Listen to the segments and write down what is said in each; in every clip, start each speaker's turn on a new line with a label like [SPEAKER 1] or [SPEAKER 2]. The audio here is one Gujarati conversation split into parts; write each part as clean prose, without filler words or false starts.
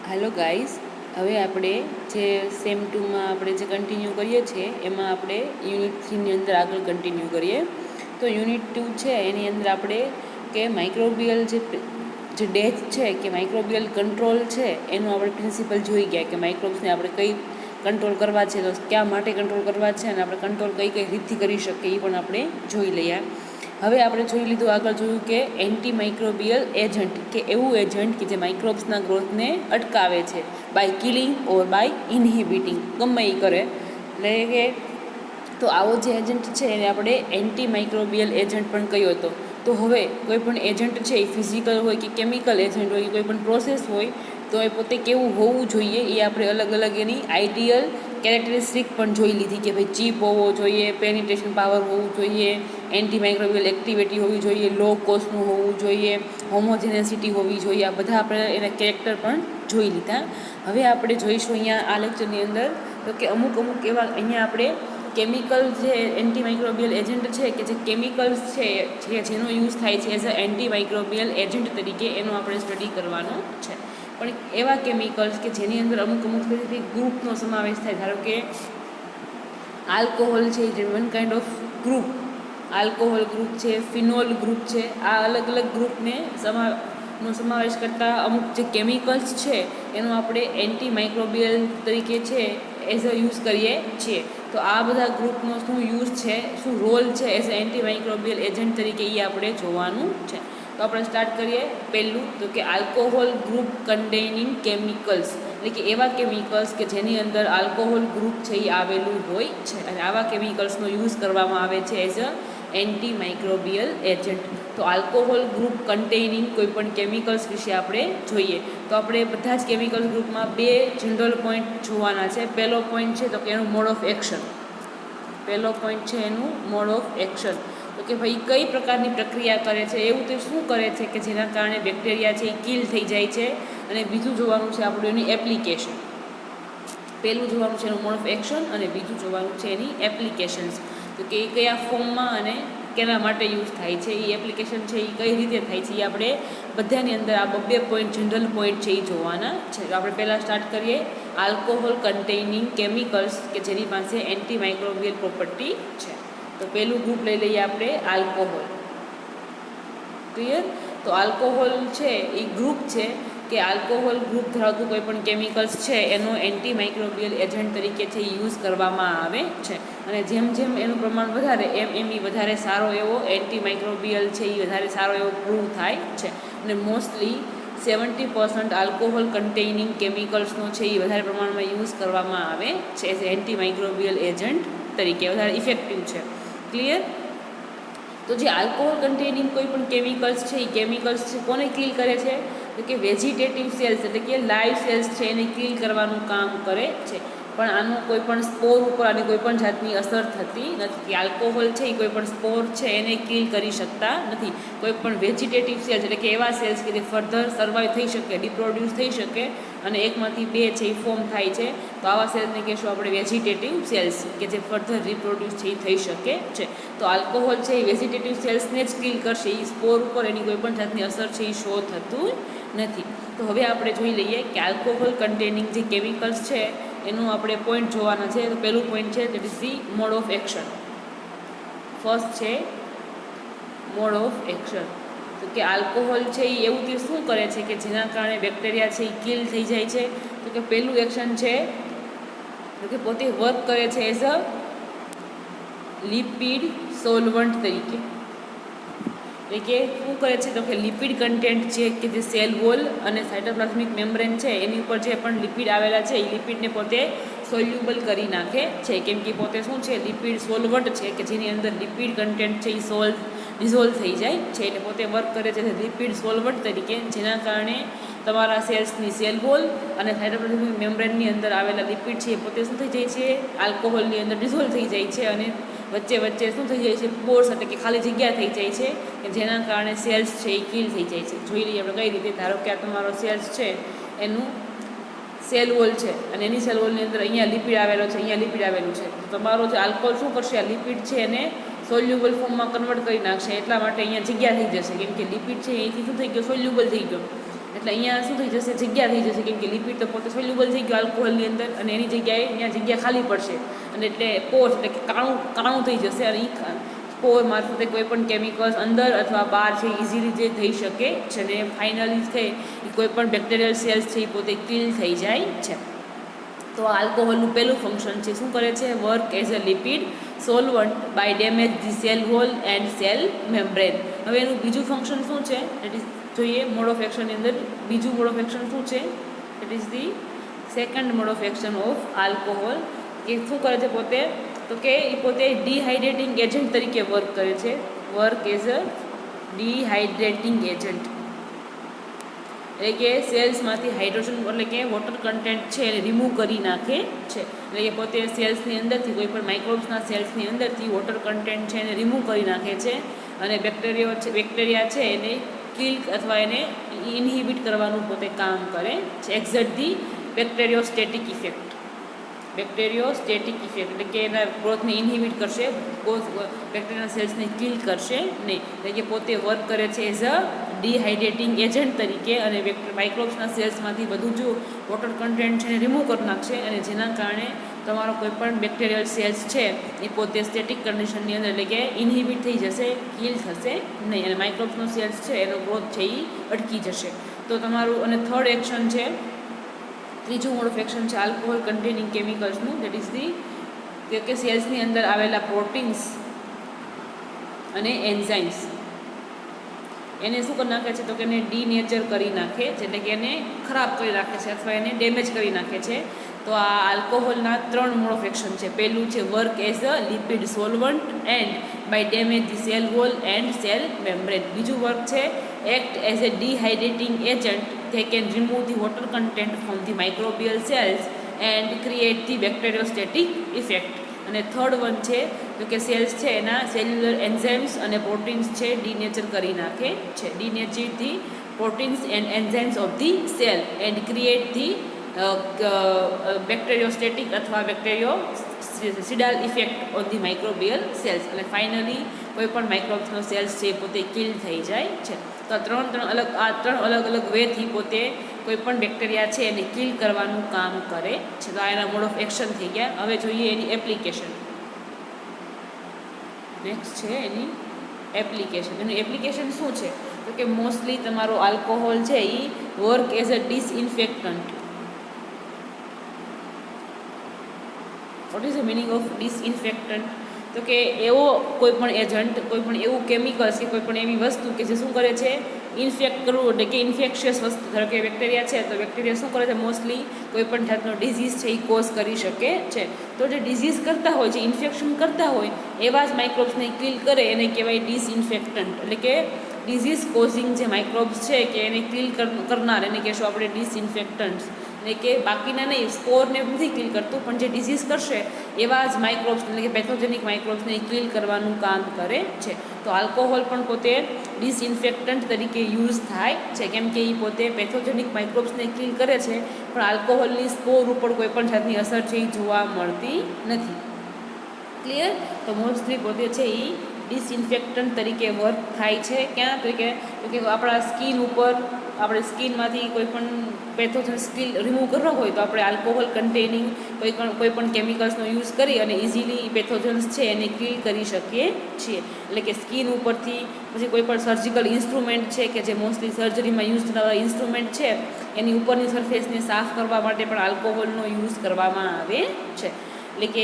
[SPEAKER 1] હેલો ગાઈસ, હવે આપણે જે સેમ 2માં આપણે જે કન્ટિન્યુ કરીએ છીએ એમાં આપણે યુનિટ 3ની અંદર આગળ કન્ટિન્યુ કરીએ. તો યુનિટ 2 છે એની અંદર આપણે કે માઇક્રોબિયલ જે ડેથ છે કે માઇક્રોબિયલ કંટ્રોલ છે એનું આપણે પ્રિન્સિપલ જોઈ ગયા કે માઇક્રોબ્સને આપણે કઈ કંટ્રોલ કરવા છે, તો ક્યાં માટે કંટ્રોલ કરવા છે અને આપણે કંટ્રોલ કઈ કઈ રીતથી કરી શકીએ એ પણ આપણે જોઈ લઈએ. હવે આપણે જોઈ લીધું, આગળ જોયું કે એન્ટી માઇક્રોબિયલ એજન્ટ કે એવું એજન્ટ કે જે માઇક્રોબ્સના ગ્રોથને અટકાવે છે બાય કિલિંગ ઓર બાય ઇનહિબિટિંગ, ગમે એ કરે. એટલે કે તો આવો જે એજન્ટ છે એને આપણે એન્ટી માઇક્રોબિયલ એજન્ટ પણ કહ્યો હતો. તો હવે કોઈ પણ એજન્ટ છે એ ફિઝિકલ હોય કે કેમિકલ એજન્ટ હોય, કોઈ પણ પ્રોસેસ હોય તો એ પોતે કેવું હોવું જોઈએ એ આપણે અલગ અલગ એની આઈડિયલ કેરેક્ટરિસ્ટિક પણ જોઈ લીધી કે ભાઈ ચીપ હોવો જોઈએ, પેનિટ્રેશન પાવર હોવું જોઈએ, એન્ટી માઇક્રોબિયલ એક્ટિવિટી હોવી જોઈએ, લો કોસ્ટનું હોવું જોઈએ, હોમોજેનેસિટી હોવી જોઈએ. આ બધા આપણે એના કેરેક્ટર પણ જોઈ લીધા. હવે આપણે જોઈશું અહીંયા આ લેક્ચરની અંદર તો કે અમુક એવા અહીંયા આપણે કેમિકલ જે એન્ટી માઇક્રોબિયલ એજન્ટ છે કે જે કેમિકલ્સ છે જેનો યુઝ થાય છે as a antimicrobial agent તરીકે એનો આપણે સ્ટડી કરવાનો છે. પણ એવા કેમિકલ્સ કે જેની અંદર અમુક સ્પેસિફિક ગ્રુપનો સમાવેશ થાય, ધારો કે આલ્કોહોલ છે જે one kind of group, alcohol group છે, ફિનોલ ગ્રુપ છે, આ અલગ અલગ ગ્રુપને સમાવેશ કરતા અમુક જે કેમિકલ્સ છે એનો આપણે એન્ટી માઇક્રોબિયલ તરીકે છે એઝ અ યુઝ કરીએ છીએ. તો આ બધા ગ્રુપનો શું યુઝ છે, શું રોલ છે as a antimicrobial agent તરીકે એ આપણે જોવાનું છે. તો આપણે સ્ટાર્ટ કરીએ. પહેલું તો કે આલ્કોહોલ ગ્રુપ કન્ટેનિંગ કેમિકલ્સ, એટલે કે એવા કેમિકલ્સ કે જેની અંદર આલ્કોહોલ ગ્રુપ છે એ આવેલું હોય છે અને આવા કેમિકલ્સનો યુઝ કરવામાં આવે છે as a antimicrobial agent. તો આલ્કોહોલ ગ્રુપ કન્ટેનિંગ કોઈ પણ કેમિકલ્સ વિશે આપણે જોઈએ તો આપણે બધા જ કેમિકલ ગ્રુપમાં બે જનરલ પોઈન્ટ જોવાના છે. પહેલો પોઈન્ટ છે તો કે એનું મોડ ઓફ એક્શન. પહેલો પોઈન્ટ છે એનું મોડ ઓફ એક્શન, તો કે ભાઈ કઈ પ્રકારની પ્રક્રિયા કરે છે, એવું તે શું કરે છે કે જેના કારણે બેક્ટેરિયા છે એ કિલ થઈ જાય છે. અને બીજું જોવાનું છે આપણું એની એપ્લિકેશન. પહેલું જોવાનું છે એનું મોડ ઓફ એક્શન અને બીજું જોવાનું છે એની એપ્લિકેશન્સ, તો કે એ કયા ફોર્મમાં અને કેના માટે યુઝ થાય છે, એ એપ્લિકેશન છે એ કઈ રીતે થાય છે, એ આપણે બધાની અંદર આ બે પોઈન્ટ જનરલ પોઈન્ટ છે એ જોવાના છે. તો આપણે પહેલાં સ્ટાર્ટ કરીએ આલ્કોહોલ કન્ટેનિંગ કેમિકલ્સ કે જેની પાસે એન્ટી માઇક્રોબિયલ પ્રોપર્ટી છે. તો પહેલું ગ્રુપ લઈ લઈએ આપણે આલ્કોહોલ. ક્લિયર? તો આલ્કોહોલ છે એ ગ્રુપ છે કે આલ્કોહોલ ગ્રુપ ધરાવતું કોઈ પણ કેમિકલ્સ છે એનો એન્ટી માઇક્રોબિયલ એજન્ટ તરીકે છે યુઝ કરવામાં આવે છે. અને જેમ જેમ એનું પ્રમાણ વધારે એમ એ વધારે સારો એવો એન્ટી માઇક્રોબિયલ છે એ વધારે સારો એવો પ્રૂવ થાય છે. અને મોસ્ટલી 70% આલ્કોહોલ કન્ટેનિંગ કેમિકલ્સનો છે એ વધારે પ્રમાણમાં યુઝ કરવામાં આવે છે એઝ એન્ટી માઇક્રોબિયલ એજન્ટ તરીકે, વધારે ઇફેક્ટિવ છે. ક્લિયર? તો જે આલ્કોહોલ કન્ટેનિંગ કોઈ પણ કેમિકલ્સ છે એ કેમિકલ્સ છે કોને કિલ કરે છે, તો કે વેજીટેટિવ સેલ્સ એટલે કે લાઈવ સેલ્સ છે એને કિલ કરવાનું કામ કરે છે. પણ આનું કોઈ પણ સ્પોર ઉપર આની કોઈ પણ જાતની અસર થતી નથી. આલ્કોહોલ છે એ કોઈ પણ સ્પોર છે એને કિલ કરી શકતા નથી. કોઈ પણ વેજીટેટિવ સેલ્સ એટલે કે એવા સેલ્સ કે જે ફર્ધર સર્વાઈવ થઈ શકે, રિપ્રોડ્યુસ થઈ શકે અને એકમાંથી બે છે એ ફોર્મ થાય છે, તો આવા સેલ્સને કહેશું આપણે વેજીટેટિવ સેલ્સ કે જે ફર્ધર રિપ્રોડ્યુસ છે એ થઈ શકે છે. તો આલ્કોહોલ છે એ વેજીટેટિવ સેલ્સને જ કિલ કરશે, એ સ્પોર ઉપર એની કોઈ પણ જાતની અસર છે એ શો થતું નથી. તો હવે આપણે જોઈ લઈએ કે આલ્કોહોલ કન્ટેનિંગ જે કેમિકલ્સ છે એનું આપણે પોઈન્ટ જોવાના છે. તો પહેલું પોઈન્ટ છે that is the mode of action. First છે મોડ ઓફ એક્શન. તો કે આલ્કોહોલ છે એ એવું તે શું કરે છે કે જેના કારણે બેક્ટેરિયા છે એ કિલ થઈ જાય છે, તો કે પહેલું એક્શન છે તો કે પોતે વર્ક કરે છે એઝ અ લિપિડ સોલ્વન્ટ તરીકે. એટલે કે શું કરે છે તો કે લિપિડ કન્ટેન્ટ છે કે જે સેલ વોલ અને સાઇટોપ્લાઝમિક મેમ્બ્રેન છે એની ઉપર જે પણ લિપિડ આવેલા છે એ લિપિડને પોતે સોલ્યુબલ કરી નાખે છે. કેમ કે પોતે શું છે લિપિડ સોલ્વન્ટ છે કે જેની અંદર લિપિડ કન્ટેન્ટ છે એ ડિઝોલ્વ થઈ જાય છે. એટલે પોતે વર્ક કરે છે લિપિડ સોલ્વન્ટ તરીકે, જેના કારણે તમારા સેલ્સની સેલ વોલ અને સાઇટોપ્લાઝમિક મેમ્બ્રેનની અંદર આવેલા લિપિડ છે એ પોતે શું થઈ જાય છે આલ્કોહોલની અંદર ડિઝોલ્વ થઈ જાય છે અને વચ્ચે વચ્ચે શું થઈ જાય છે પોર્સ એટલે કે ખાલી જગ્યા થઈ જાય છે કે જેના કારણે સેલ્સ છે એ કિલ થઈ જાય છે. જોઈ લઈએ આપણે કઈ રીતે. ધારો કે આ તમારો સેલ્સ છે એનું સેલ વોલ છે અને એની સેલ વોલની અંદર અહીંયા લિપિડ આવેલો છે, અહીંયા લિપિડ આવેલું છે. તો તમારો જે આલ્કોહોલ શું કરશે, આ લિપિડ છે એને સોલ્યુબલ ફોર્મમાં કન્વર્ટ કરી નાખશે. એટલા માટે અહીંયા જગ્યા થઈ જશે કેમ કે લિપિડ છે અહીંથી શું થઈ ગયો સોલ્યુબલ થઈ ગયો. એટલે અહીંયા શું થઈ જશે, જગ્યા થઈ જશે, કેમ કે લિપિડ તો પોતે સોલ્યુબલ થઈ ગયું આલ્કોહોલની અંદર, અને એની જગ્યાએ ત્યાં જગ્યા ખાલી પડશે, અને એટલે પોર એટલે કે કાણું થઈ જશે, અને એ પોર મારફતે કોઈ પણ કેમિકલ્સ અંદર અથવા બહાર છે ઇઝીલી જે થઈ શકે છે, અને ફાઇનલી છે એ કોઈ પણ બેક્ટેરિયલ સેલ્સ છે એ પોતે કિલ થઈ જાય છે. તો આલ્કોહોલનું પહેલું ફંક્શન છે, શું કરે છે, work as a lipid solvent by damage the cell wall and cell membrane. હવે એનું બીજું ફંક્શન શું છે, દેટ ઇઝ જોઈએ મોડ ઓફ એક્શનની અંદર બીજું મોડ ઓફ એક્શન શું છે, that is the second mode of action of alcohol. કે શું કરે છે પોતે, તો કે એ પોતે ડિહાઇડ્રેટિંગ એજન્ટ તરીકે વર્ક કરે છે, work as a dehydrating agent, એટલે કે સેલ્સમાંથી હાઇડ્રોજન એટલે કે વોટર કન્ટેન્ટ છે એને રિમૂવ કરી નાખે છે. એટલે કે પોતે સેલ્સની અંદરથી કોઈ પણ માઇક્રોબ્સના સેલ્સની અંદરથી વોટર કન્ટેન્ટ છે એને રિમૂવ કરી નાખે છે, અને બેક્ટેરિયા છે એને કિલ અથવા એને ઇન્હિબિટ કરવાનું પોતે કામ કરે છે. એક્ઝર્ટ ધી બેક્ટેરિયોસ્ટેટિક ઇફેક્ટ, બેક્ટેરિયોસ્ટેટિક ઇફેક્ટ એટલે કે એના ગ્રોથને ઇન્હિબિટ કરશે, બેક્ટેરિયાના સેલ્સને કિલ કરશે નહીં. એટલે કે પોતે વર્ક કરે છે એઝ અ ડિહાઇડ્રેટિંગ એજન્ટ તરીકે, અને માઇક્રોબ્સના સેલ્સમાંથી બધું જો વોટર કન્ટેન્ટ છે એને રિમૂવ કરી નાખશે, અને જેના કારણે તમારો કોઈ પણ બેક્ટેરિયલ સેલ્સ છે એ પોતે સ્ટેટિક કન્ડિશનની અંદર એટલે કે ઇન્હિબિટ થઈ જશે, કિલ થશે નહીં, અને માઇક્રોબ્સનો સેલ્સ છે એનો ગ્રોથ છે એ અટકી જશે. તો તમારું અને થર્ડ એક્શન છે, ત્રીજું મોડ ઓફ એક્શન છે આલ્કોહોલ કન્ટેનિંગ કેમિકલ્સનું, દેટ ઇઝ ધી કે સેલ્સની અંદર આવેલા પ્રોટીન્સ અને એન્ઝાઇમ્સ એને શું કરી નાખે છે, તો કે એને ડીનેચર કરી નાખે છે, એટલે કે એને ખરાબ કરી નાખે છે અથવા એને ડેમેજ કરી નાખે છે. તો આ આલ્કોહોલના 3 મોડ ઓફ એક્શન છે. પહેલું છે work as a lipid solvent and by damage the cell wall and cell membrane. બીજું વર્ક છે act as a dehydrating agent, they can remove the water content from the microbial cells and create the bacteriostatic effect. અને થર્ડ વન છે તો કે સેલ્સ છે એના સેલ્યુલર એન્ઝાઇમ્સ અને પ્રોટીન્સ છે ડીનેચર કરી નાખે છે, denature the proteins and enzymes of the cell and create the bacteriostatic અથવા bactericidal effect on the microbial cells. અને ફાઇનલી કોઈ પણ માઇક્રોબ્સનો સેલ્સ છે પોતે કિલ થઈ જાય છે. તો આ ત્રણ અલગ અલગ વેથી પોતે કોઈ પણ બેક્ટેરિયા છે એને કિલ કરવાનું કામ કરે છે. તો આ એના મોડ ઓફ એક્શન થઈ ગયા. હવે જોઈએ એની એપ્લિકેશન. નેક્સ્ટ છે એની એપ્લિકેશન. એનું એપ્લિકેશન શું છે, તો કે મોસ્ટલી તમારો આલ્કોહોલ છે એ work as a disinfectant. What is the meaning of disinfectant? તો કે એવો કોઈ પણ એજન્ટ, કોઈ પણ એવું કેમિકલ્સ કે કોઈ પણ એવી વસ્તુ કે જે શું કરે છે, ઇન્ફેક્ટ કરવું, એટલે કે ઇન્ફેક્શિયસ વસ્તુ, ધારો કે બેક્ટેરિયા છે તો બેક્ટેરિયા શું કરે છે, મોસ્ટલી કોઈ પણ જાતનો ડિઝીઝ છે એ કોઝ કરી શકે છે. તો જે ડિઝીઝ કરતા હોય, જે ઇન્ફેક્શન કરતા હોય એવા જ માઇક્રોબ્સને કિલ કરે એને કહેવાય ડિસઇન્ફેક્ટન્ટ. એટલે કે ડિઝીઝ કોઝિંગ જે માઇક્રોબ્સ છે કે એને કિલ કરનાર એને કહેશું આપણે ડિસઇન્ફેક્ટન્ટ્સ. એટલે કે બાકીના નહીં, સ્પોરને નથી કિલ કરતું, પણ જે ડિઝીઝ કરશે એવા જ માઇક્રોબ્સ એટલે કે પેથોજેનિક માઇક્રોબ્સને કિલ કરવાનું કામ કરે છે. તો આલ્કોહોલ પણ પોતે ડિસઇન્ફેક્ટન્ટ તરીકે યુઝ થાય છે, કેમ કે એ પોતે પેથોજેનિક માઇક્રોબ્સને કિલ કરે છે, પણ આલ્કોહોલની સ્પોર ઉપર કોઈ પણ જાતની અસર છે એ જોવા મળતી નથી. ક્લિયર? તો મોસ્ટલી પોતે છે એ ડિસઇન્ફેક્ટન્ટ તરીકે વર્ક થાય છે. ક્યાં તરીકે? તો કે આપણા સ્કિન ઉપર, આપણે સ્કિનમાંથી કોઈ પણ પેથોજન સ્કિલ રિમૂવ કરવા હોય તો આપણે આલ્કોહોલ કન્ટેનિંગ કોઈ પણ કેમિકલ્સનો યુઝ કરી અને ઇઝીલી પેથોજન્સ છે એને કિલ કરી શકીએ છીએ. એટલે કે સ્કિન ઉપરથી પછી કોઈ પણ સર્જિકલ ઇન્સ્ટ્રુમેન્ટ છે કે જે મોસ્ટલી સર્જરીમાં યુઝ થતા ઇન્સ્ટ્રુમેન્ટ છે એની ઉપરની સરફેસને સાફ કરવા માટે પણ આલ્કોહોલનો યુઝ કરવામાં આવે છે. એટલે કે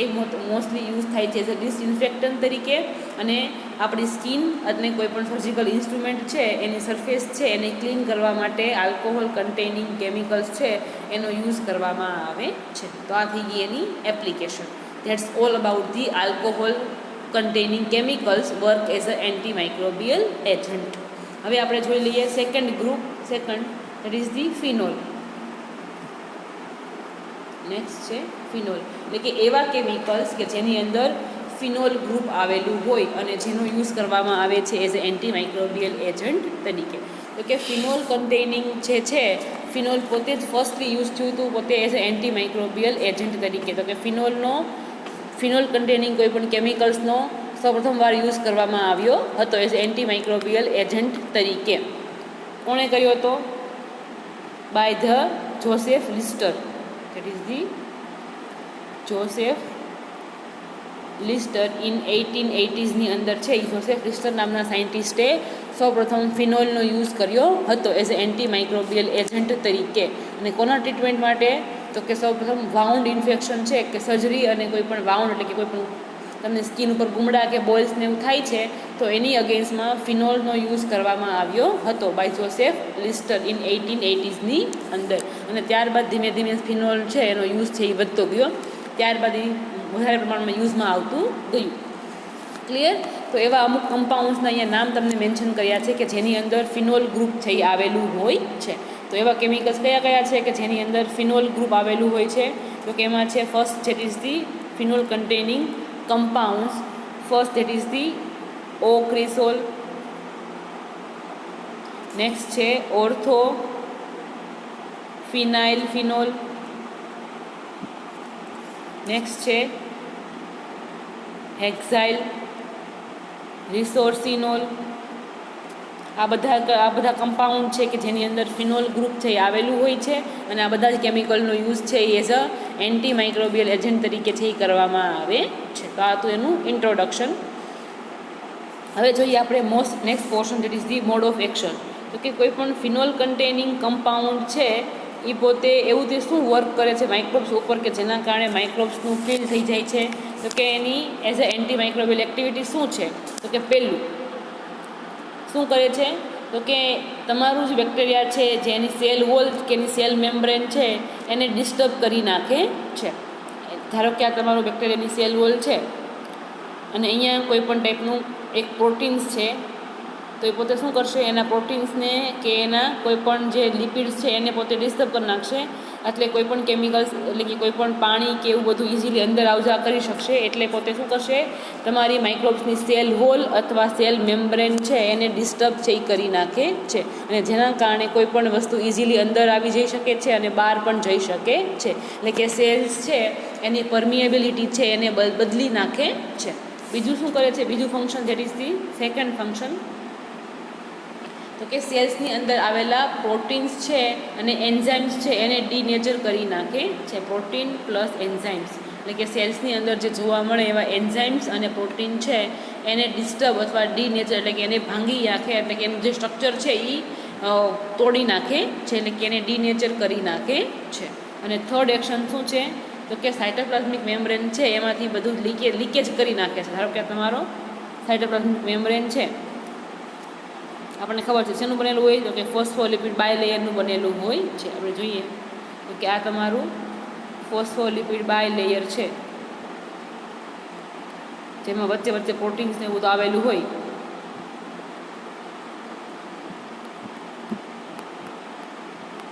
[SPEAKER 1] મોસ્ટલી યુઝ થાય છે એઝ અ ડિસઇન્ફેક્ટન્ટ તરીકે, અને આપણી સ્કિન અને કોઈ પણ સર્જિકલ ઇન્સ્ટ્રુમેન્ટ છે એની સરફેસ છે એને ક્લીન કરવા માટે આલ્કોહોલ કન્ટેનિંગ કેમિકલ્સ છે એનો યુઝ કરવામાં આવે છે. તો આ થઈ ગઈ એની application. That's all about the alcohol containing chemicals work as a antimicrobial agent. હવે આપણે જોઈ લઈએ second group. Second that is the phenol. Next છે ફિનોલ, એટલે કે એવા કેમિકલ્સ કે જેની અંદર ફિનોલ ગ્રુપ આવેલું હોય અને જેનો યુઝ કરવામાં આવે છે એઝ અ એન્ટીમાઇક્રોબિયલ એજન્ટ તરીકે. તો કે ફિનોલ કન્ટેનિંગ જે છે, ફિનોલ પોતે જ ફર્સ્ટલી યુઝ થયું હતું પોતે એઝ અ એન્ટીમાઇક્રોબિયલ એજન્ટ તરીકે. તો કે ફિનોલ કન્ટેનિંગ કોઈ પણ કેમિકલ્સનો સૌપ્રથમવાર યુઝ કરવામાં આવ્યો હતો એઝ એન્ટીમાઇક્રોબિયલ એજન્ટ તરીકે. કોણે કર્યો હતો? By the Joseph Lister. That is the Joseph Lister in 1880s અંદર છે. એ જોસેફ લિસ્ટર નામના સાયન્ટિસ્ટે સૌપ્રથમ ફિનોલનો યુઝ કર્યો હતો as a anti microbial agent તરીકે. અને કોના ટ્રીટમેન્ટ માટે? તો કે સૌપ્રથમ વાઉન્ડ ઇન્ફેક્શન છે કે સર્જરી અને કોઈ પણ વાઉન્ડ એટલે કે કોઈ પણ તમને સ્કિન ઉપર ગુમડા કે બોલ્સ ને એવું થાય છે તો એની અગેન્સ્ટમાં ફિનોલનો યુઝ કરવામાં આવ્યો હતો બાય જોસેફ લિસ્ટર ઇન 1880sની અંદર. અને ત્યારબાદ ધીમે ધીમે ફિનોલ છે એનો યુઝ છે એ વધતો ગયો. ત્યારબાદ એ વધારે પ્રમાણમાં યુઝમાં આવતું ગયું. ક્લિયર? તો એવા અમુક કમ્પાઉન્ડ્સના અહીંયા નામ તમને મેન્શન કર્યા છે કે જેની અંદર ફિનોલ ગ્રુપ છે એ આવેલું હોય છે. તો એવા કેમિકલ્સ કયા કયા છે કે જેની અંદર ફિનોલ ગ્રુપ આવેલું હોય છે? તો કે એમાં છે first that is the phenol containing compounds. First that is the ocresol, next છે ortho phenyl phenol, next છે hexyl resorcinol. આ બધા કમ્પાઉન્ડ છે કે જેની અંદર ફિનોલ ગ્રુપ છે એ આવેલું હોય છે અને આ બધા જ કેમિકલનો યુઝ છે એ as a antimicrobial agent તરીકે છે એ કરવામાં આવે છે. તો આ તો એનું ઇન્ટ્રોડક્શન. હવે જોઈએ આપણે next portion that is the mode of action. તો કે કોઈ પણ ફિનોલ કન્ટેનિંગ કમ્પાઉન્ડ છે એ પોતે એવું તે શું વર્ક કરે છે માઇક્રોબ્સ ઉપર કે જેના કારણે માઇક્રોબ્સનું કિલ થઈ જાય છે? તો કે એની as a antimicrobial activity શું છે? તો કે પહેલું શું કરે છે? તો કે તમારું જે બેક્ટેરિયા છે જેની સેલ વોલ કે એની સેલ મેમ્બ્રેન છે એને ડિસ્ટર્બ કરી નાખે છે. ધારો કે આ તમારું બેક્ટેરિયાની સેલ વોલ છે અને અહીંયા કોઈ પણ ટાઈપનું એક પ્રોટીન્સ છે તો એ પોતે શું કરશે? એના પ્રોટીન્સને કે એના કોઈ પણ જે લિપિડ્સ છે એને પોતે ડિસ્ટર્બ કરી નાખશે. એટલે કોઈ પણ કેમિકલ્સ એટલે કે કોઈ પણ પાણી કે એવું બધું ઇઝીલી અંદર આવજા કરી શકશે. એટલે પોતે શું કરશે? તમારી માઇક્રોબ્સની સેલ વોલ અથવા સેલ મેમ્બ્રેન છે એને ડિસ્ટર્બ છે એ કરી નાખે છે. અને જેના કારણે કોઈ પણ વસ્તુ ઇઝીલી અંદર આવી જઈ શકે છે અને બહાર પણ જઈ શકે છે. એટલે કે સેલ્સ છે એની પરમિએબિલિટી છે એને બદલી નાખે છે. બીજું શું કરે છે? બીજું function that is the second function. તો કે સેલ્સની અંદર આવેલા પ્રોટીન્સ છે અને એન્ઝાઇમ્સ છે એને ડીનેચર કરી નાખે છે. પ્રોટીન પ્લસ એન્ઝાઇમ્સ એટલે કે સેલ્સની અંદર જે જોવા મળે એવા એન્ઝાઇમ્સ અને પ્રોટીન છે એને ડિસ્ટર્બ અથવા ડીનેચર એટલે કે એને ભાંગી નાખે એટલે કે એનું જે સ્ટ્રક્ચર છે એ તોડી નાખે છે એટલે કે એને ડીનેચર કરી નાખે છે. અને થર્ડ એક્શન શું છે? તો કે સાયટોપ્લાઝમિક મેમ્બ્રેન છે એમાંથી બધું લીકેજ કરી નાખે છે. ધારો કે તમારો સાયટોપ્લાઝમિક મેમ્બ્રેન છે આપણને ખબર છે શેનું બનેલું હોય? તો કે ફોસ્ફોલિપિડ બાયલેયરનું બનેલું હોય છે. આપણે જોઈએ તો કે આ તમારું ફોસ્ફોલિપિડ બાયલેયર છે જેમાં વચ્ચે વચ્ચે પ્રોટીન્સ ને બધું આવેલું હોય.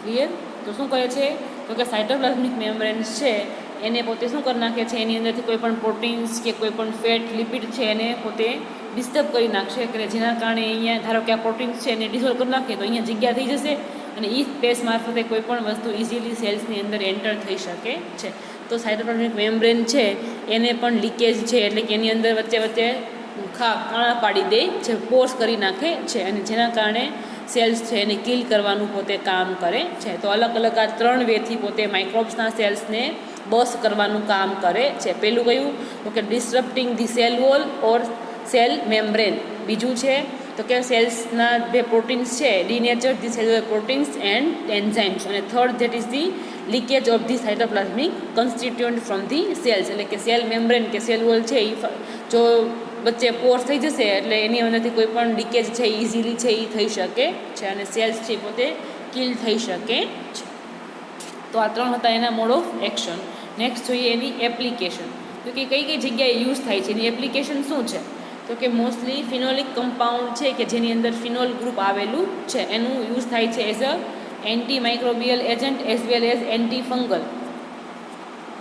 [SPEAKER 1] ક્લિયર? તો શું કરે છે? તો કે સાયટોપ્લાઝમિક મેમ્બ્રેન્સ છે એને પોતે શું કરી નાખે છે? એની અંદરથી કોઈ પણ પ્રોટીન્સ કે કોઈ પણ ફેટ લિપિડ છે એને પોતે ડિસ્ટર્બ કરી નાખશે કે જેના કારણે અહીંયા ધારો કે આ પ્રોટીન્સ છે એને ડિઝોલ્વ કરી નાખે તો અહીંયા જગ્યા થઈ જશે અને એ સ્પેસ મારફતે કોઈ પણ વસ્તુ ઇઝીલી સેલ્સની અંદર એન્ટર થઈ શકે છે. તો સાયટોપ્લાઝમિક મેમ્બ્રેન છે એને પણ લીકેજ છે એટલે કે એની અંદર વચ્ચે વચ્ચે કાણા પાડી દે છે, પોર્સ કરી નાખે છે અને જેના કારણે સેલ્સ છે એને કિલ કરવાનું પોતે કામ કરે છે. તો અલગ અલગ આ 3 વેથી પોતે માઇક્રોબ્સના સેલ્સને બસ કરવાનું કામ કરે છે. પહેલું કયું? તો કે disturbing the cell wall or cell membrane. બીજું છે તો કે સેલ્સના જે પ્રોટીન્સ છે denature the cellular proteins and enzymes. અને third that is the leakage of the cytoplasmic constituent from the cells. એટલે કે સેલ મેમ્બ્રેન કે સેલ વોલ છે એ જો વચ્ચે પોર્સ થઈ જશે એટલે એની અંદરથી કોઈ પણ લીકેજ છે ઇઝીલી છે એ થઈ શકે છે અને સેલ્સ છે પોતે કિલ થઈ શકે છે. તો આ 3 હતા એના મોડ ઓફ એક્શન. નેક્સ્ટ જોઈએ એની એપ્લિકેશન. તો કે કઈ કઈ જગ્યાએ યુઝ થાય છે, એની એપ્લિકેશન શું છે? તો કે મોસ્ટલી ફિનોલિક કમ્પાઉન્ડ છે કે જેની અંદર ફિનોલ ગ્રુપ આવેલું છે એનું યુઝ થાય છે as a antimicrobial agent as well as anti fungal.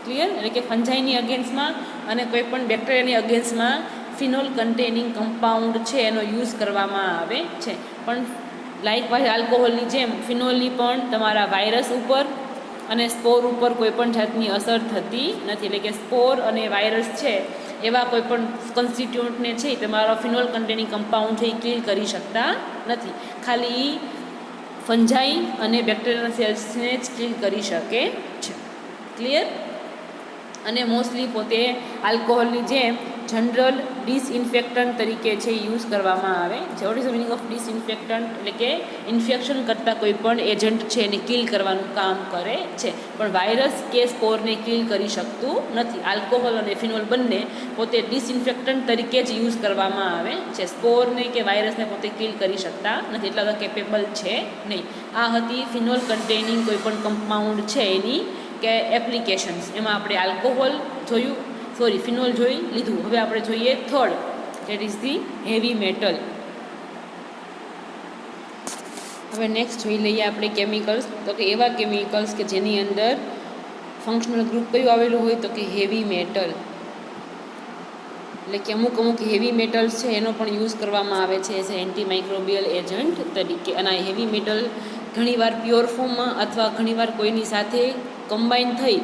[SPEAKER 1] Clear? એટલે કે ફંજાઈની અગેન્સ્ટમાં અને કોઈ પણ બેક્ટેરિયાની અગેન્સ્ટમાં ફિનોલ કન્ટેનિંગ કમ્પાઉન્ડ છે એનો યુઝ કરવામાં આવે છે. પણ લાઇકવાઇઝ આલ્કોહોલની જેમ ફિનોલની પણ તમારા વાયરસ ઉપર અને સ્પોર ઉપર કોઈ પણ જાતની અસર થતી નથી. એટલે કે સ્પોર અને વાયરસ છે એવા કોઈ પણ કન્સ્ટિટ્યુઅન્ટને છે તમારો ફિનોલ કન્ટેનિંગ કમ્પાઉન્ડ છે એ કિલ કરી શકતા નથી. ખાલી ફંજાઈ અને બેક્ટેરિયાના સેલ્સને જ કિલ કરી શકે છે. ક્લિયર? અને મોસ્ટલી પોતે આલ્કોહોલની જેમ જનરલ ડિસઇન્ફેક્ટન્ટ તરીકે છે યુઝ કરવામાં આવે છે. What is the meaning of disinfectant? એટલે કે ઇન્ફેક્શન કરતાં કોઈ પણ એજન્ટ છે એને કિલ કરવાનું કામ કરે છે, પણ વાયરસ કે સ્પોરને કિલ કરી શકતું નથી. આલ્કોહોલ અને ફિનોલ બંને પોતે ડિસઇન્ફેક્ટન્ટ તરીકે જ યુઝ કરવામાં આવે છે. સ્પોરને કે વાયરસને પોતે કિલ કરી શકતા નથી, એટલા બધા કેપેબલ છે નહીં. આ હતી ફિનોલ કન્ટેનિંગ કોઈ પણ કમ્પાઉન્ડ છે એની કે એપ્લિકેશન્સ. એમાં આપણે આલ્કોહોલ જોયું, ફિનોલ જોઈ લીધું. હવે આપણે જોઈએ third, that is the heavy metal. હવે નેક્સ્ટ જોઈ લઈએ આપણે કેમિકલ્સ. તો કે એવા કેમિકલ્સ કે જેની અંદર ફંક્શનલ ગ્રુપ કયું આવેલું હોય, તો કે હેવી મેટલ. એટલે કે અમુક હેવી મેટલ્સ છે એનો પણ યુઝ કરવામાં આવે છે એઝ એન્ટી માઇક્રોબિયલ એજન્ટ તરીકે. અને આ હેવી મેટલ ઘણીવાર પ્યોર ફોર્મમાં અથવા ઘણીવાર કોઈની સાથે કમ્બાઈન થઈ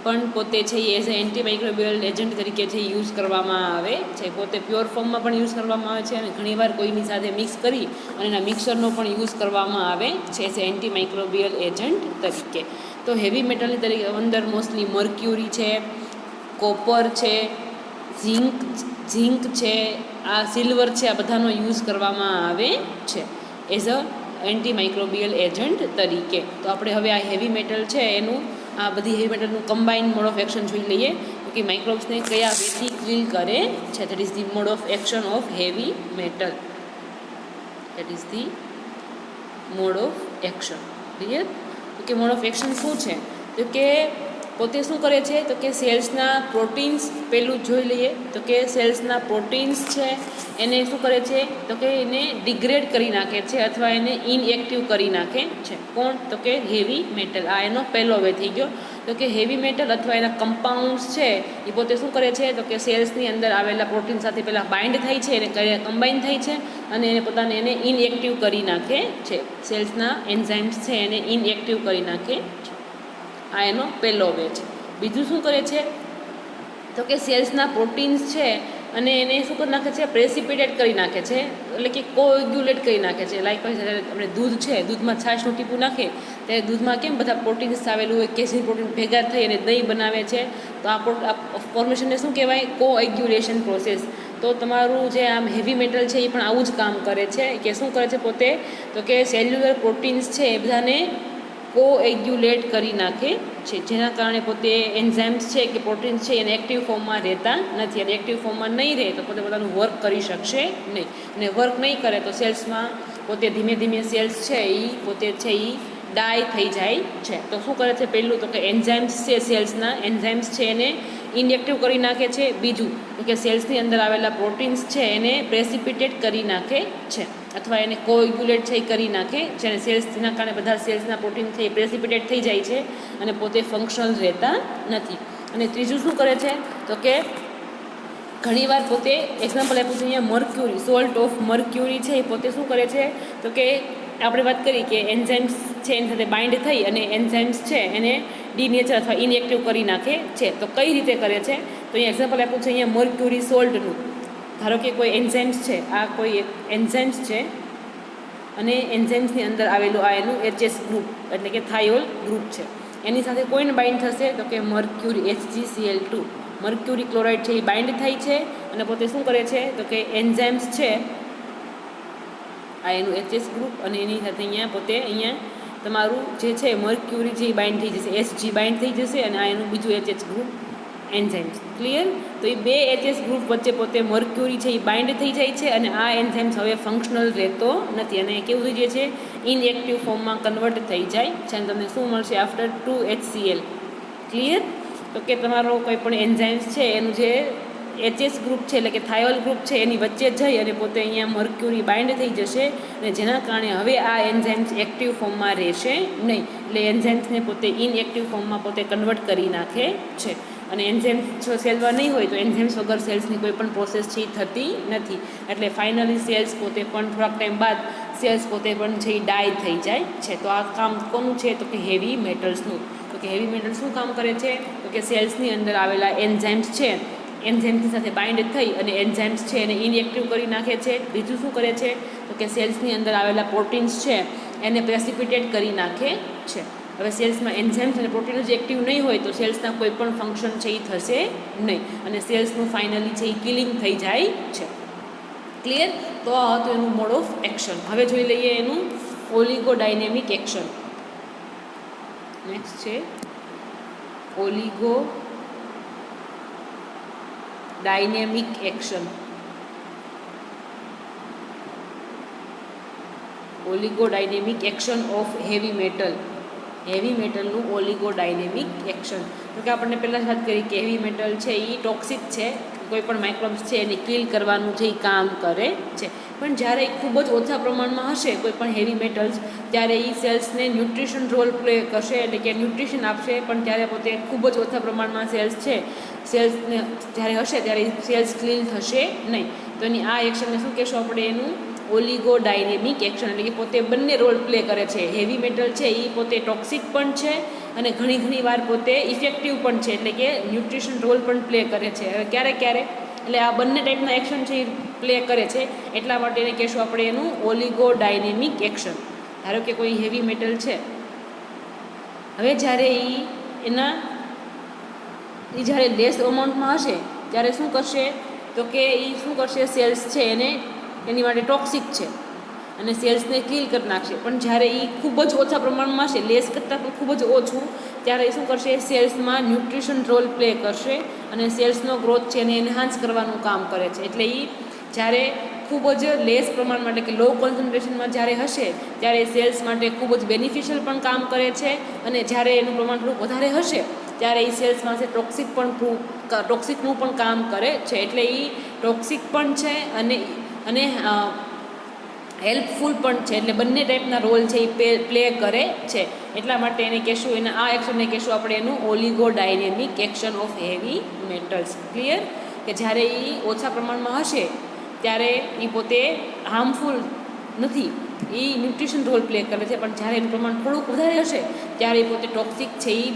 [SPEAKER 1] પણ પોતે છે એ એઝ એન્ટી માઇક્રોબિયલ એજન્ટ તરીકે છે યુઝ કરવામાં આવે છે. પોતે પ્યોર ફોર્મમાં પણ યુઝ કરવામાં આવે છે અને ઘણીવાર કોઈની સાથે મિક્સ કરી અને એના મિક્સરનો પણ યુઝ કરવામાં આવે છે એઝ એન્ટી માઇક્રોબિયલ એજન્ટ તરીકે. તો હેવી મેટલની તરીકે અંદર મોસ્ટલી મર્ક્યુરી છે, કોપર છે, ઝિંક છે, આ સિલ્વર છે, આ બધાનો યુઝ કરવામાં આવે છે as a antimicrobial agent તરીકે. તો આપણે હવે આ હેવી મેટલ છે એનું, આ બધી હેવી મેટલનું કમ્બાઇન્ડ મોડ ઓફ એક્શન જોઈ લઈએ. તો કે માઇક્રોબ્સને કયા વેથી કિલ કરે છે. That is the mode of action of heavy metal. That is the mode of action. Clear? તો કે મોડ ઓફ એક્શન શું છે? તો કે પોતે શું કરે છે, તો કે સેલ્સના પ્રોટીન્સ પહેલું જોઈ લઈએ. તો કે સેલ્સના પ્રોટીન્સ છે એને શું કરે છે, તો કે એને ડિગ્રેડ કરી નાખે છે અથવા એને ઇનએક્ટિવ કરી નાખે છે. કોણ? તો કે હેવી મેટલ. આ એનો પહેલો વે થઈ ગયો. તો કે હેવી મેટલ અથવા એના કમ્પાઉન્ડ્સ છે એ પોતે શું કરે છે, તો કે સેલ્સની અંદર આવેલા પ્રોટીન સાથે પહેલાં બાઇન્ડ થાય છે, એને કમ્બાઈન થાય છે અને એને પોતાને એને ઇનએક્ટિવ કરી નાખે છે. સેલ્સના એન્ઝાઇમ્સ છે એને ઇનએક્ટિવ કરી નાખે છે. આ એનો પહેલો વે છે. બીજું શું કરે છે, તો કે સેલ્સના પ્રોટીન્સ છે અને એને શું કરી નાખે છે, પ્રેસિપિટેટ કરી નાખે છે, એટલે કે કોએગ્યુલેટ કરી નાખે છે. લાઈક જ્યારે આપણે દૂધ છે, દૂધમાં છાશનું ટીપું નાખે ત્યારે દૂધમાં કેમ બધા પ્રોટીન્સ આવેલું હોય, કેસીન પ્રોટીન ભેગા થઈ અને દહીં બનાવે છે. તો આ ફોર્મેશનને શું કહેવાય? કોએગ્યુલેશન પ્રોસેસ. તો તમારું જે આમ હેવી મેટલ છે એ પણ આવું જ કામ કરે છે કે શું કરે છે પોતે, તો કે સેલ્યુલર પ્રોટીન્સ છે એ બધાને કોએગ્યુલેટ કરી નાખે છે, જેના કારણે પોતે એન્ઝાઇમ્સ છે કે પ્રોટીન્સ છે એને એક્ટિવ ફોર્મમાં રહેતા નથી. અને એક્ટિવ ફોર્મમાં નહીં રહે તો પોતે પોતાનું વર્ક કરી શકશે નહીં. અને વર્ક નહીં કરે તો સેલ્સમાં પોતે ધીમે ધીમે સેલ્સ છે એ પોતે છે એ ડાય થઈ જાય છે. તો શું કરે છે પહેલું, તો કે એન્ઝાઇમ્સ છે, સેલ્સના એન્ઝાઇમ્સ છે એને ઇનએક્ટિવ કરી નાખે છે. બીજું તો કે સેલ્સની અંદર આવેલા પ્રોટીન્સ છે એને પ્રેસિપિટેટ કરી નાખે છે અથવા એને કોએગ્યુલેટ છે કરી નાખે છે. અને સેલ્સના કારણે બધા સેલ્સના પ્રોટીન છે એ પ્રેસિપિટેટ થઈ જાય છે અને પોતે ફંક્શનલ રહેતા નથી. અને ત્રીજું શું કરે છે, તો કે ઘણીવાર પોતે એક્ઝામ્પલ આપ્યું છે અહીંયા મર્ક્યુરી, સોલ્ટ ઓફ મર્ક્યુરી છે એ પોતે શું કરે છે, તો કે આપણે વાત કરી કે એન્ઝાઇમ્સ છે એની સાથે બાઇન્ડ થઈ અને એન્ઝાઇમ્સ છે એને ડીનેચર અથવા ઇનએક્ટિવ કરી નાખે છે. તો કઈ રીતે કરે છે, તો અહીંયા એક્ઝામ્પલ આપ્યું છે અહીંયા મર્ક્યુરી સોલ્ટનું. ધારો કે કોઈ એન્ઝાઇમ્સ છે, આ કોઈ એન્ઝાઇમ્સ છે અને એન્ઝાઇમ્સની અંદર આવેલું આ એનું એચએસ ગ્રુપ એટલે કે થાયોલ ગ્રુપ છે. એની સાથે કોઈને બાઇન્ડ થશે, તો કે મર્ક્યુરી HgCl2 મર્ક્યુરી ક્લોરાઇડ છે એ બાઇન્ડ થાય છે અને પોતે શું કરે છે, તો કે એન્ઝાઇમ્સ છે આ એનું એચએસ ગ્રુપ અને એની સાથે અહીંયા પોતે અહીંયા તમારું જે છે મર્ક્યુરી જે બાઇન્ડ થઈ જશે, Hg બાઇન્ડ થઈ જશે અને આ એનું બીજું એચએચ ગ્રુપ એન્ઝાઇમ્સ. ક્લિયર? તો એ બે એચએસ ગ્રુપ વચ્ચે પોતે મર્ક્યુરી છે એ બાઇન્ડ થઈ જાય છે અને આ એન્ઝાઇમ્સ હવે ફંક્શનલ રહેતો નથી અને કેવું થઈ જાય છે, ઇનએક્ટિવ ફોર્મમાં કન્વર્ટ થઈ જાય છે અને તમને શું મળશે આફ્ટર 2HCl. ક્લિયર? તો કે તમારો કોઈ પણ એન્ઝાઇમ્સ છે એનું જે એચએસ ગ્રુપ છે એટલે કે થાયોલ ગ્રુપ છે એની વચ્ચે જઈ અને પોતે અહીંયા મર્ક્યુરી બાઇન્ડ થઈ જશે અને જેના કારણે હવે આ એન્ઝાઇમ્સ એક્ટિવ ફોર્મમાં રહેશે નહીં. એટલે એન્ઝાઇમ્સને પોતે ઇનએક્ટિવ ફોર્મમાં પોતે કન્વર્ટ કરી નાખે છે. અને એન્ઝાઇમ્સ જો સેલમાં નહીં હોય તો એન્ઝાઇમ્સ વગર સેલ્સની કોઈ પણ પ્રોસેસ છે થતી નથી. એટલે ફાઇનલી સેલ્સ પોતે પણ થોડાક ટાઈમ બાદ સેલ્સ પોતે પણ છે એ ડાય થઈ જાય છે. તો આ કામ કોનું છે, તો કે હેવી મેટલ્સનું. તો કે હેવી મેટલ શું કામ કરે છે, તો કે સેલ્સની અંદર આવેલા એન્ઝાઇમ્સ છે એન્ઝાઇમ્સની સાથે બાઇન્ડ થઈ અને એન્ઝાઇમ્સ છે એને ઇનએક્ટિવ કરી નાખે છે. બીજું શું કરે છે, તો કે સેલ્સની અંદર આવેલા પ્રોટીન્સ છે એને પ્રેસિપિટેટ કરી નાખે છે. હવે સેલ્સમાં એન્ઝાઇમ્સ અને પ્રોટીનો જે એક્ટિવ નહીં હોય તો સેલ્સના કોઈ પણ ફંક્શન છે એ થશે નહીં અને સેલ્સનું ફાઇનલી છે એ કિલિંગ થઈ જાય છે. ક્લિયર? તો આ હતું એનું મોડ ઓફ એક્શન. હવે જોઈ લઈએ એનું ઓલિગોડાયનેમિક એક્શન. નેક્સ્ટ છે oligodynamic action. Oligodynamic action of heavy metal. Heavy મેટલનું ઓલિગોડાયનેમિક એક્શન. તો કે આપણને પહેલાં જ વાત કરી કે હેવી મેટલ છે એ ટોક્સિક છે, કોઈ પણ માઇક્રોબ્સ છે એને કિલ કરવાનું જે કામ કરે છે. પણ જ્યારે ખૂબ જ ઓછા પ્રમાણમાં હશે કોઈ પણ હેવી મેટલ્સ, ત્યારે એ સેલ્સને ન્યુટ્રિશન રોલ પ્લે કરશે, એટલે કે ન્યુટ્રિશન આપશે. પણ ત્યારે પોતે ખૂબ જ ઓછા પ્રમાણમાં સેલ્સ છે, સેલ્સને જ્યારે હશે ત્યારે સેલ્સ ક્લીન થશે નહીં. તો એની આ એક્શનને શું કહેશું આપણે? એનું ઓલિગોડાયનેમિક એક્શન. એટલે કે પોતે બંને રોલ પ્લે કરે છે. હેવી મેટલ છે એ પોતે ટોક્સિક પણ છે અને ઘણી વાર પોતે ઇફેક્ટિવ પણ છે, એટલે કે ન્યુટ્રિશન રોલ પણ પ્લે કરે છે. હવે ક્યારેક એટલે આ બંને ટાઈપના એક્શન છે એ પ્લે કરે છે, એટલા માટે એને કહેશું આપણે એનું ઓલિગોડાયનેમિક એક્શન. ધારો કે કોઈ હેવી મેટલ છે, હવે જ્યારે એ જ્યારે લેસ અમાઉન્ટમાં હશે ત્યારે શું કરશે? તો કે એ શું કરશે? સેલ્સ છે એને એની માટે ટોક્સિક છે અને સેલ્સને કિલ કરી નાખશે. પણ જ્યારે એ ખૂબ જ ઓછા પ્રમાણમાં હશે, લેસ કરતાં પણ ખૂબ જ ઓછું, ત્યારે એ શું કરશે? સેલ્સમાં ન્યુટ્રિશન રોલ પ્લે કરશે અને સેલ્સનો ગ્રોથ છે એને એન્હાન્સ કરવાનું કામ કરે છે. એટલે એ જ્યારે ખૂબ જ લેસ પ્રમાણમાં, એટલે કે લો કોન્સન્ટ્રેશનમાં જ્યારે હશે ત્યારે સેલ્સ માટે ખૂબ જ બેનિફિશિયલ પણ કામ કરે છે અને જ્યારે એનું પ્રમાણ થોડું વધારે હશે ત્યારે એ સેલ્સ પાસે ટોક્સિકનું પણ કામ કરે છે. એટલે એ ટોક્સિક પણ છે અને હેલ્પફુલ પણ છે. એટલે બંને ટાઈપના રોલ છે એ પ્લે કરે છે. એટલા માટે એને કહેશું, એને આ એક્શનને કહેશું આપણે એનું oligodynamic action of heavy metals. Clear? કે જ્યારે એ ઓછા પ્રમાણમાં હશે ત્યારે એ પોતે હાર્મફુલ નથી, એ ન્યુટ્રિશન રોલ પ્લે કરે છે. પણ જ્યારે એનું પ્રમાણ થોડુંક વધારે હશે ત્યારે એ પોતે ટોક્સિક છે, એ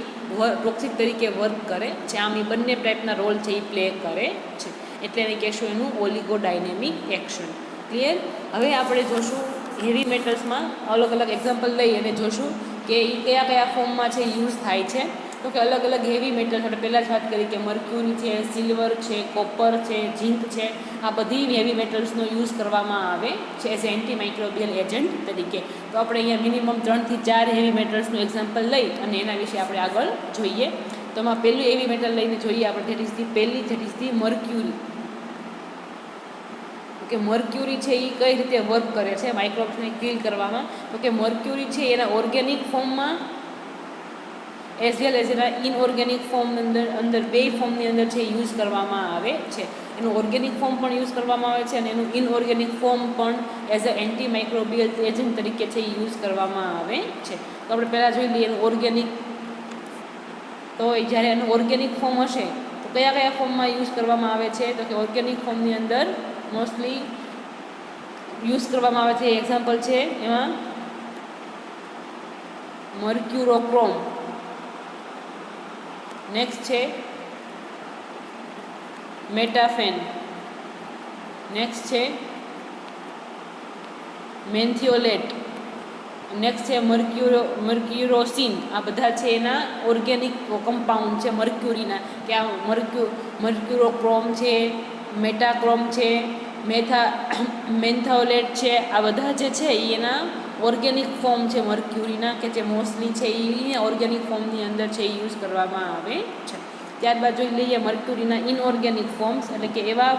[SPEAKER 1] ટોક્સિક તરીકે વર્ક કરે છે. આમ એ બંને ટાઈપના રોલ છે એ પ્લે કરે છે. એટલે એને કહેશું એનું ઓલિગોડાયનેમિક એક્શન. ક્લિયર? હવે આપણે જોશું હેવી મેટલ્સમાં અલગ એક્ઝામ્પલ લઈ અને જોશું કે એ કયા ફોર્મમાં છે યુઝ થાય છે. તો કે અલગ હેવી મેટલ્સ આપણે પહેલાં જ વાત કરી કે મર્ક્યુરી છે, સિલ્વર છે, કોપર છે, ઝિંક છે, આ બધી હેવી મેટલ્સનો યુઝ કરવામાં આવે છે એઝ એન્ટી માઇક્રોબિયલ એજન્ટ તરીકે. તો આપણે અહીંયા મિનિમમ 3 થી 4 હેવી મેટલ્સનું એક્ઝામ્પલ લઈ અને એના વિશે આપણે આગળ જોઈએ. તો એમાં પહેલું હેવી મેટલ લઈને જોઈએ આપણે, ધેટ ઇઝ ધી મર્ક્યુરી. કે મર્ક્યુરી છે એ કઈ રીતે વર્ક કરે છે માઇક્રોબ્સને કિલ કરવામાં? તો કે મર્ક્યુરી છે એના ઓર્ગેનિક ફોર્મમાં એઝ વેલ એઝ એના ઇનઓર્ગેનિક ફોર્મ અંદર બે ફોર્મની અંદર છે યુઝ કરવામાં આવે છે. એનું ઓર્ગેનિક ફોર્મ પણ યુઝ કરવામાં આવે છે અને એનું ઇનઓર્ગેનિક ફોર્મ પણ as a antimicrobial agent તરીકે છે યુઝ કરવામાં આવે છે. તો આપણે પહેલાં જોઈ લઈએ એનું ઓર્ગેનિક. તો જ્યારે એનું ઓર્ગેનિક ફોર્મ હશે તો કયા ફોર્મમાં યુઝ કરવામાં આવે છે? તો કે ઓર્ગેનિક ફોર્મની અંદર મોસ્ટલી યુઝ કરવામાં આવે છે. એક્ઝામ્પલ છે એમાં મર્ક્યુરોક્રોમ, નેક્સ્ટ છે મેટાફેન, નેક્સ્ટ છે મેન્થિયોલેટ, નેક્સ્ટ છે મર્ક્યુરોસિન. આ બધા છે એના ઓર્ગેનિક કમ્પાઉન્ડ છે મર્ક્યુરીના. કે આ મર્ક્યુરોક્રોમ છે, મેટાક્રોમ છે, મેન્થોલેટ છે, આ બધા જે છે એ એના ઓર્ગેનિક ફોર્મ છે મર્ક્યુરીના, કે જે મોસ્ટલી છે એ ઓર્ગેનિક ફોર્મની અંદર છે એ યુઝ કરવામાં આવે છે. ત્યારબાદ જોઈ લઈએ મર્ક્યુરીના ઇનઓર્ગેનિક ફોર્મ્સ, એટલે કે એવા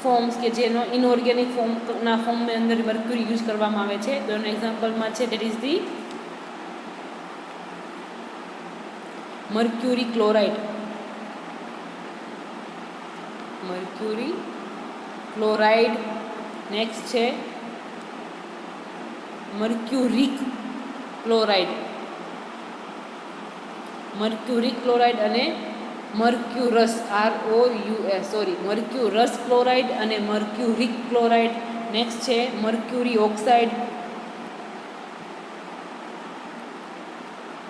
[SPEAKER 1] ફોર્મ્સ કે જેનો ઇનઓર્ગેનિક ફોર્મના ફોર્મની અંદર મર્ક્યુરી યુઝ કરવામાં આવે છે. તો એના એક્ઝામ્પલમાં છે that is the mercury chloride, mercury chloride, next છે મર્ક્યુરિક ક્લોરાઇડ, મર્ક્યુરિક ક્લોરાઇડ અને મર્ક્યુરસ મર્ક્યુરસ ક્લોરાઇડ અને મર્ક્યુરિક ક્લોરાઇડ. નેક્સ્ટ છે મર્ક્યુરી ઓક્સાઇડ,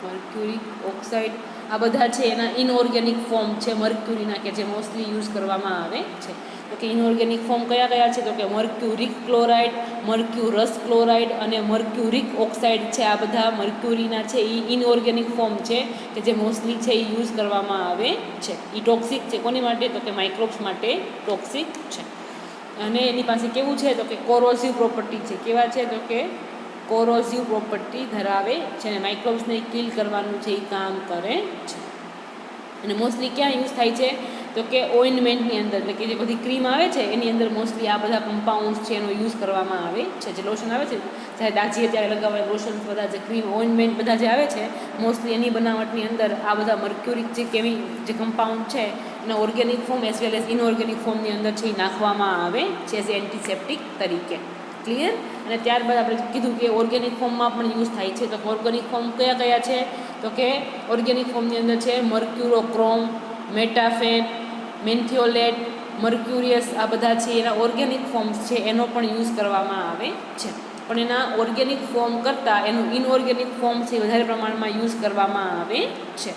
[SPEAKER 1] મર્ક્યુરિક ઓક્સાઇડ, આ બધા છે એના ઇનઓર્ગેનિક ફોર્મ છે મર્ક્યુરીના, કે જે મોસ્ટલી યુઝ કરવામાં આવે છે. તો કે ઇનઓર્ગેનિક ફોર્મ કયા કયા છે? તો કે મર્ક્યુરિક ક્લોરાઇડ, મર્ક્યુરસ ક્લોરાઇડ અને મર્ક્યુરિક ઓક્સાઇડ છે. આ બધા મર્ક્યુરીના છે એ ઇનઓર્ગેનિક ફોર્મ છે કે જે મોસ્ટલી છે એ યુઝ કરવામાં આવે છે. એ ટોક્સિક છે. કોની માટે? તો કે માઇક્રોબ્સ માટે ટોક્સિક છે. અને એની પાસે કેવું છે? તો કે કોરોસિવ પ્રોપર્ટી છે. કેવા છે? તો કે કોરોસિવ પ્રોપર્ટી ધરાવે છે અને માઇક્રોબ્સને કિલ કરવાનું છે એ કામ કરે છે. અને મોસ્ટલી ક્યાં યુઝ થાય છે? તો કે ઓઇન્ટમેન્ટની અંદર, એટલે કે જે બધી ક્રીમ આવે છે એની અંદર મોસ્ટલી આ બધા કમ્પાઉન્ડ્સ છે એનો યુઝ કરવામાં આવે છે. જે લોશન આવે છે જ્યારે દાજીએ ત્યારે લગાવવા લોશન, બધા જે ક્રીમ ઓઇન્ટમેન્ટ બધા જે આવે છે મોસ્ટલી એની બનાવટની અંદર આ બધા મર્ક્યુરિક જે કમ્પાઉન્ડ છે એના organic form as well as inorganic ફોર્મની અંદર છે એ નાખવામાં આવે છે એઝ એન્ટિસેપ્ટિક તરીકે. ક્લિયર? અને ત્યારબાદ આપણે કીધું કે ઓર્ગેનિક ફોર્મમાં પણ યુઝ થાય છે. તો ઓર્ગેનિક ફોર્મ કયા કયા છે? તો કે ઓર્ગેનિક ફોર્મની અંદર છે મર્ક્યુરોક્રોમ, મેટાફેન, મેન્થિયોલેટ, મર્ક્યુરિયસ. આ બધા છે એના ઓર્ગેનિક ફોર્મ્સ છે એનો પણ યુઝ કરવામાં આવે છે. પણ એના ઓર્ગેનિક ફોર્મ કરતાં એનું ઇનઓર્ગેનિક ફોર્મ છે વધારે પ્રમાણમાં યુઝ કરવામાં આવે છે.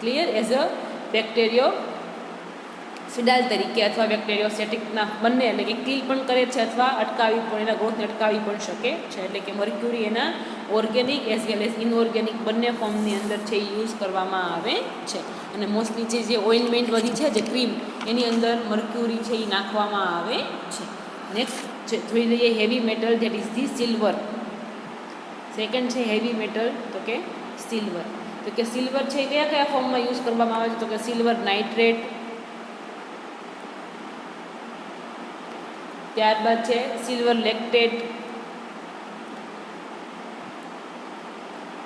[SPEAKER 1] ક્લિયર? એઝ અ બેક્ટેરિયો સિડાલ તરીકે અથવા બેક્ટેરિયોસેટિકના બંને, એટલે કે કિલ પણ કરે છે અથવા અટકાવી પણ એના ગ્રોથને અટકાવી પણ શકે છે. એટલે કે મર્ક્યુરી એના organic as well as inorganic બંને ફોર્મની અંદર છે એ યુઝ કરવામાં આવે છે. અને મોસ્ટલી જે ઓઇન્ટમેન્ટ બધી છે જે ક્રીમ એની અંદર મર્ક્યુરી છે એ નાખવામાં આવે છે. નેક્સ્ટ જોઈ લઈએ heavy metal, that is the silver. Second છે હેવી મેટલ, તો કે સિલ્વર. તો કે સિલ્વર છે એ કયા કયા ફોર્મમાં યુઝ કરવામાં આવે છે? તો કે સિલ્વર નાઇટ્રેટ, ત્યારબાદ છે સિલ્વર લેક્ટેટ,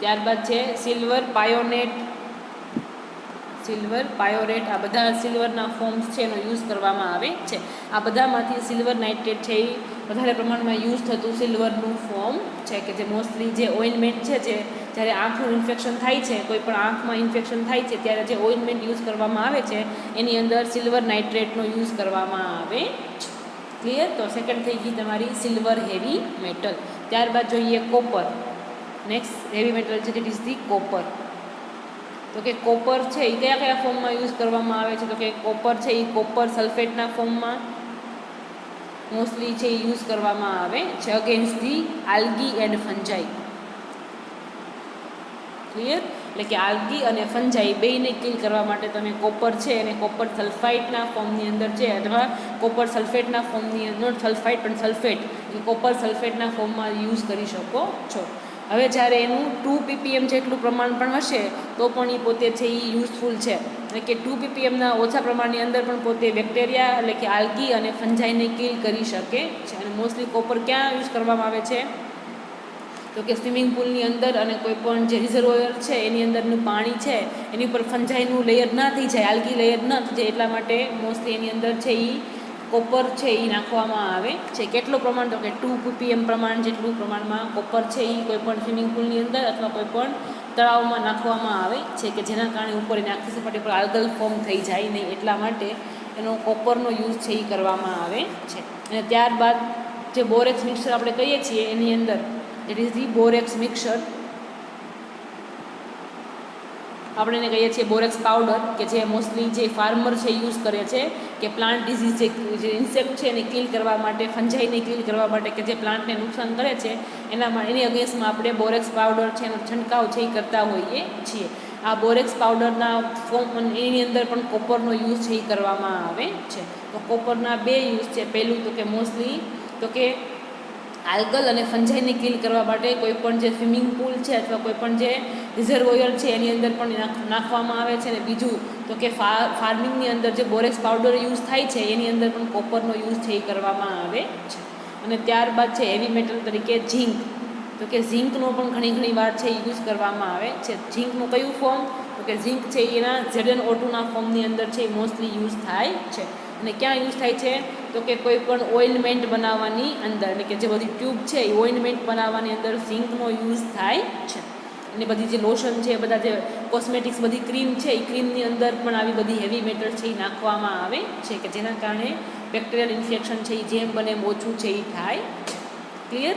[SPEAKER 1] ત્યારબાદ છે સિલ્વર પાયોનેટ, સિલ્વર પાયોરેટ. આ બધા સિલ્વરના ફોર્મ્સ છે એનો યુઝ કરવામાં આવે છે. આ બધામાંથી સિલ્વર નાઇટ્રેટ છે એ વધારે પ્રમાણમાં યુઝ થતું સિલ્વરનું ફોર્મ છે કે જે મોસ્ટલી જે ઓઇન્ટમેન્ટ છે જે જ્યારે આંખનું ઇન્ફેક્શન થાય છે, કોઈ પણ આંખમાં ઇન્ફેક્શન થાય છે ત્યારે જે ઓઇન્ટમેન્ટ યુઝ કરવામાં આવે છે એની અંદર સિલ્વર નાઇટ્રેટનો યુઝ કરવામાં આવે છે. ક્લિયર? તો સેકન્ડ થઈ ગઈ તમારી સિલ્વર હેવી મેટલ. ત્યારબાદ જોઈએ કોપર. નેક્સ્ટ હેવી મેટલ છે દેટ ઇઝ ધી કોપર. તો કે કોપર છે એ કયા કયા ફોર્મમાં યુઝ કરવામાં આવે છે? તો કે કોપર છે એ કોપર સલ્ફેટના ફોર્મમાં મોસ્ટલી છે એ યુઝ કરવામાં આવે છે against the algae and fungi. Clear? એટલે કે આલ્ગી અને ફંજાઈ બેયને કિલ કરવા માટે તમે કોપર છે અને કોપર સલ્ફાઇડના ફોર્મની અંદર છે અથવા કોપર સલ્ફેટના ફોર્મની અંદર, નોટ સલ્ફાઇડ પણ સલ્ફેટ, કોપર સલ્ફેટના ફોર્મમાં યુઝ કરી શકો છો. હવે જ્યારે એનું 2 ppm જેટલું પ્રમાણ પણ હશે તો પણ એ પોતે છે એ યુઝફુલ છે. એટલે કે 2 ppmના ઓછા પ્રમાણની અંદર પણ પોતે બેક્ટેરિયા એટલે કે આલ્ગી અને ફંજાઈને કિલ કરી શકે છે. અને મોસ્ટલી કોપર ક્યાં યુઝ કરવામાં આવે છે? તો કે સ્વિમિંગ પુલની અંદર અને કોઈ પણ જે રિઝર્વોયર છે એની અંદરનું પાણી છે એની ઉપર ફંજાઈનું લેયર ના થઈ જાય, આલ્ગી લેયર ન થઈ જાય, એટલા માટે મોસ્ટલી એની અંદર છે એ કોપર છે એ નાખવામાં આવે છે. કેટલું પ્રમાણ? તો કે 2 ppm પ્રમાણ જેટલું પ્રમાણમાં કોપર છે એ કોઈ પણ સ્વિમિંગ પુલની અંદર અથવા કોઈ પણ તળાવમાં નાખવામાં આવે છે કે જેના કારણે ઉપર એની આખી સપાટી પર આલ્ગલ ફોર્મ થઈ જાય નહીં, એટલા માટે એનો કોપરનો યુઝ છે એ કરવામાં આવે છે. અને ત્યારબાદ જે બોરેક્સ મિક્સર આપણે કહીએ છીએ એની અંદર that is the borax mixer. આપણે એને કહીએ છીએ બોરેક્સ પાવડર કે જે મોસ્ટલી જે ફાર્મર છે યુઝ કરે છે કે પ્લાન્ટ ડિઝીઝ જે ઇન્સેક્ટ છે એને કિલ કરવા માટે, ફંજાઈને કિલ કરવા માટે કે જે પ્લાન્ટને નુકસાન કરે છે એની અગેન્સ્ટમાં આપણે બોરેક્સ પાવડર છે એનો છંટકાવ છે એ કરતા હોઈએ છીએ. આ બોરેક્સ પાવડરના ફોર્મ એની અંદર પણ કોપરનો યુઝ છે એ કરવામાં આવે છે. તો કોપરના બે યુઝ છે. પહેલું તો કે મોસ્ટલી તો કે આલ્ગલ અને ફંજાઈને કિલ કરવા માટે કોઈ પણ જે સ્વિમિંગ પુલ છે અથવા કોઈ પણ જે રિઝર્વોયર છે એની અંદર પણ નાખવામાં આવે છે. અને બીજું તો કે ફાર્મિંગની અંદર જે બોરેક્સ પાવડર યુઝ થાય છે એની અંદર પણ કોપરનો યુઝ છે એ કરવામાં આવે છે. અને ત્યારબાદ છે હેવી મેટલ તરીકે ઝીંક. તો કે ઝીંકનો પણ ઘણી વાર છે યુઝ કરવામાં આવે છે. ઝીંકનું કયું ફોર્મ? તો કે ઝીંક છે એના ZnO2ના ફોર્મની અંદર છે એ મોસ્ટલી યુઝ થાય છે. અને ક્યાં યુઝ થાય છે? તો કે કોઈ પણ ઓઇલમેન્ટ બનાવવાની અંદર, એટલે કે જે બધી ટ્યુબ છે એ ઓઇલમેન્ટ બનાવવાની અંદર ઝીંકનો યુઝ થાય છે. અને બધી જે લોશન છે, બધા જે કોસ્મેટિક્સ, બધી ક્રીમ છે એ ક્રીમની અંદર પણ આવી બધી હેવી મેટલ છે એ નાખવામાં આવે છે કે જેના કારણે બેક્ટેરિયલ ઇન્ફેક્શન છે એ જેમ બને એમ ઓછું છે એ થાય છે. ક્લિયર?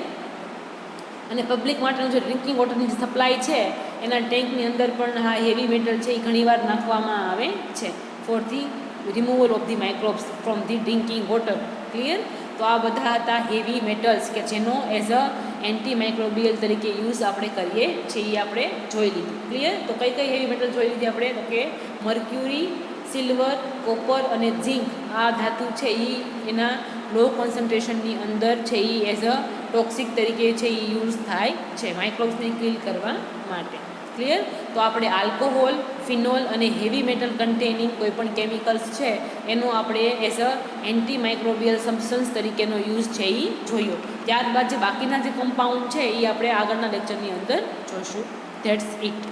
[SPEAKER 1] અને પબ્લિક માટેનું જે ડ્રિંકિંગ વોટરની જે સપ્લાય છે એના ટેન્કની અંદર પણ આ હેવી મેટલ છે એ ઘણીવાર નાખવામાં આવે છે for the removal of the microbes from the drinking water. Clear? તો આ બધા હતા હેવી મેટલ્સ કે જેનો એઝ અ એન્ટી માઇક્રોબિયલ તરીકે યુઝ આપણે કરીએ છીએ, એ આપણે જોઈ લીધું. ક્લિયર? તો કઈ કઈ હેવી મેટલ જોઈ લીધી આપણે? તો કે મર્ક્યુરી, સિલ્વર, કોપર અને ઝિંક આ ધાતુ છે એ એના લો કોન્સન્ટ્રેશનની અંદર છે એ એઝ અ ટોક્સિક તરીકે છે એ યુઝ થાય છે માઇક્રોબ્સને કિલ કરવા માટે. ક્લિયર? તો આપણે આલ્કોહોલ, ફિનોલ અને હેવી મેટલ કન્ટેનિંગ કોઈ પણ કેમિકલ્સ છે એનો આપણે as a anti microbial substance તરીકેનો યુઝ છે એ જોયો. ત્યારબાદ જે બાકીના જે કમ્પાઉન્ડ છે એ આપણે આગળના લેક્ચરની અંદર જોઈશું. That's it.